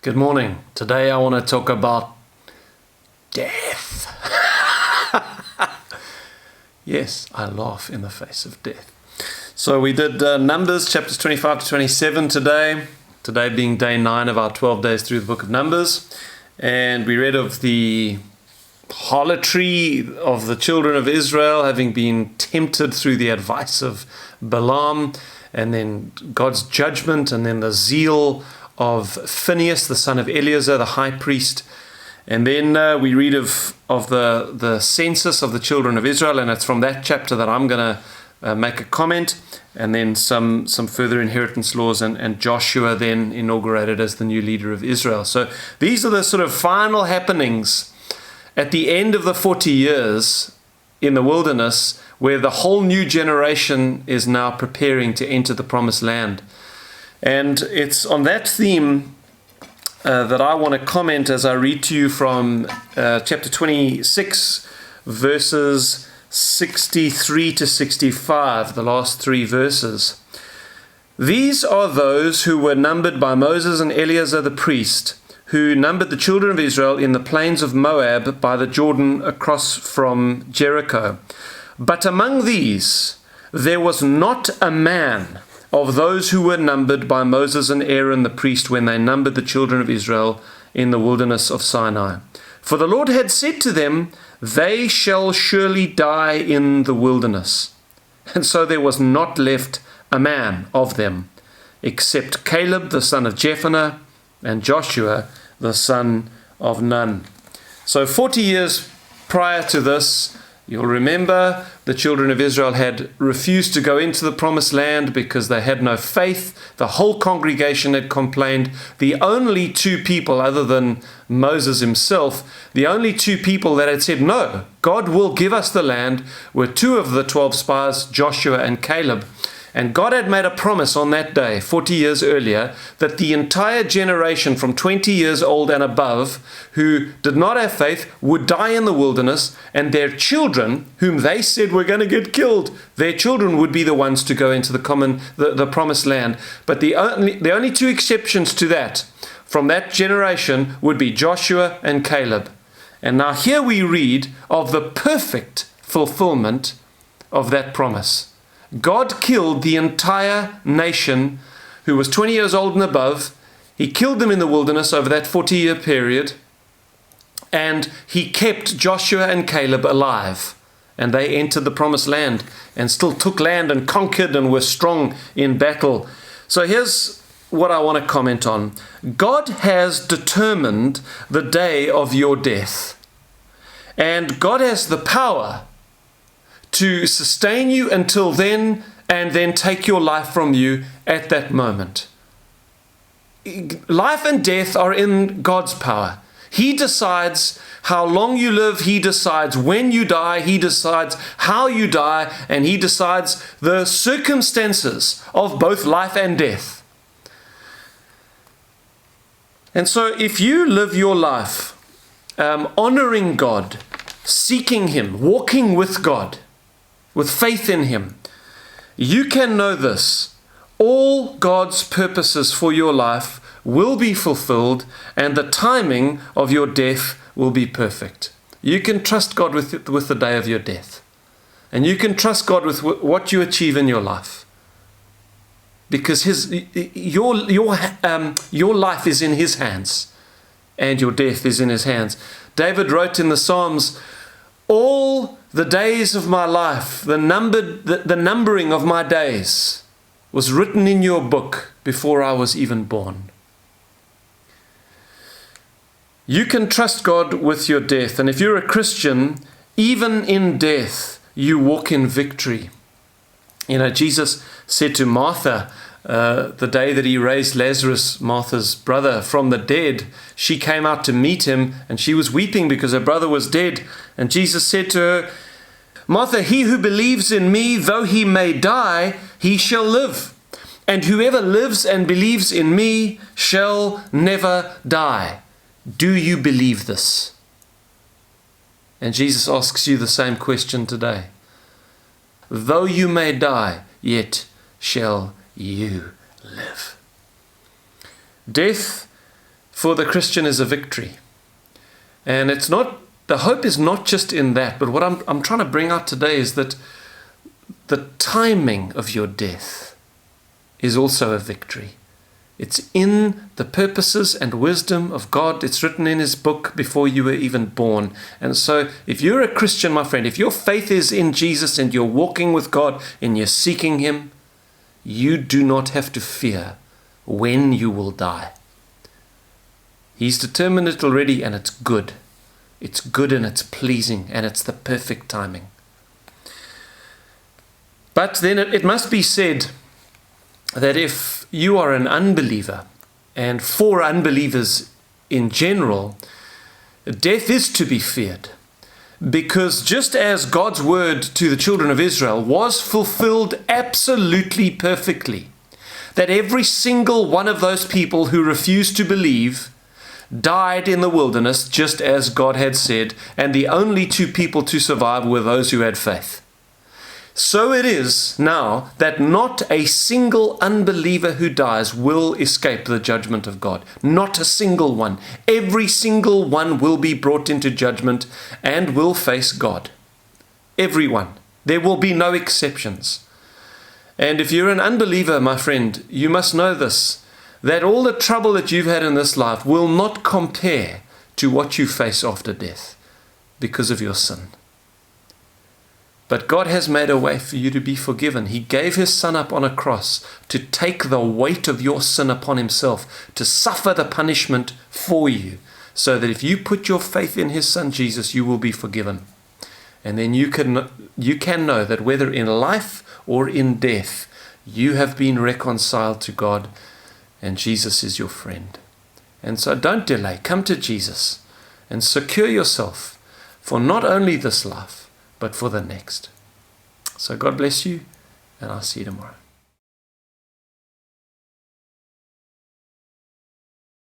Good morning. Today I want to talk about death. Yes, I laugh in the face of death. So we did Numbers chapters 25 to 27 today. Today being day 9 of our 12 days through the book of Numbers. And we read of the harlotry of the children of Israel having been tempted through the advice of Balaam, and then God's judgment, and then the zeal of Phinehas, the son of Eleazar, the high priest. And then we read of the census of the children of Israel, and it's from that chapter that I'm going to make a comment, and then some further inheritance laws, and Joshua then inaugurated as the new leader of Israel. So these are the sort of final happenings at the end of the 40 years in the wilderness, where the whole new generation is now preparing to enter the promised land. And it's on that theme that I want to comment as I read to you from chapter 26, verses 63 to 65, the last 3 verses. These are those who were numbered by Moses and Eleazar the priest, who numbered the children of Israel in the plains of Moab by the Jordan across from Jericho. But among these there was not a man of those who were numbered by Moses and Aaron the priest when they numbered the children of Israel in the wilderness of Sinai. For the Lord had said to them, "They shall surely die in the wilderness." And so there was not left a man of them, except Caleb the son of Jephunneh and Joshua the son of Nun. So 40 years prior to this, you'll remember the children of Israel had refused to go into the promised land because they had no faith. The whole congregation had complained. The only 2 people, other than Moses himself, the only 2 people that had said, "No, God will give us the land," were 2 of the 12 spies, Joshua and Caleb. And God had made a promise on that day, 40 years earlier, that the entire generation from 20 years old and above who did not have faith would die in the wilderness, and their children, whom they said were going to get killed, their children would be the ones to go into the promised land. But the only 2 exceptions to that, from that generation, would be Joshua and Caleb. And now here we read of the perfect fulfillment of that promise. God killed the entire nation who was 20 years old and above. He killed them in the wilderness over that 40-year period. And he kept Joshua and Caleb alive. And they entered the promised land and still took land and conquered and were strong in battle. So here's what I want to comment on. God has determined the day of your death. And God has the power to sustain you until then, and then take your life from you at that moment. Life and death are in God's power. He decides how long you live. He decides when you die. He decides how you die. And He decides the circumstances of both life and death. And so if you live your life honoring God, seeking Him, walking with God, with faith in Him, you can know this: all God's purposes for your life will be fulfilled, and the timing of your death will be perfect. You can trust God with the day of your death, and you can trust God with what you achieve in your life, because your life is in His hands, and your death is in His hands. David wrote in the Psalms, "All the days of my life, the numbering of my days was written in your book before I was even born." You can trust God with your death. And if you're a Christian, even in death, you walk in victory. You know, Jesus said to Martha, the day that He raised Lazarus, Martha's brother, from the dead, she came out to meet Him, and she was weeping because her brother was dead. And Jesus said to her, "Martha, he who believes in me, though he may die, he shall live. And whoever lives and believes in me shall never die. Do you believe this?" And Jesus asks you the same question today. Though you may die, yet shall you live. Death for the Christian is a victory. And it's not, the hope is not just in that, but what I'm trying to bring out today is that the timing of your death is also a victory. It's in the purposes and wisdom of God. It's written in His book before you were even born. And so if you're a Christian, my friend, if your faith is in Jesus and you're walking with God and you're seeking Him, you do not have to fear when you will die. He's determined it already, and it's good. It's good and it's pleasing and it's the perfect timing. But then it must be said that if you are an unbeliever, and for unbelievers in general, death is to be feared. Because just as God's word to the children of Israel was fulfilled absolutely perfectly, that every single one of those people who refused to believe died in the wilderness just as God had said, and the only two people to survive were those who had faith. So it is now that not a single unbeliever who dies will escape the judgment of God. Not a single one. Every single one will be brought into judgment and will face God. Everyone. There will be no exceptions. And if you're an unbeliever, my friend, you must know this, that all the trouble that you've had in this life will not compare to what you face after death because of your sin. But God has made a way for you to be forgiven. He gave His Son up on a cross to take the weight of your sin upon Himself, to suffer the punishment for you, so that if you put your faith in His Son Jesus, you will be forgiven. And then you can know that whether in life or in death, you have been reconciled to God, and Jesus is your friend. And so don't delay. Come to Jesus and secure yourself for not only this life, but for the next. So God bless you, and I'll see you tomorrow.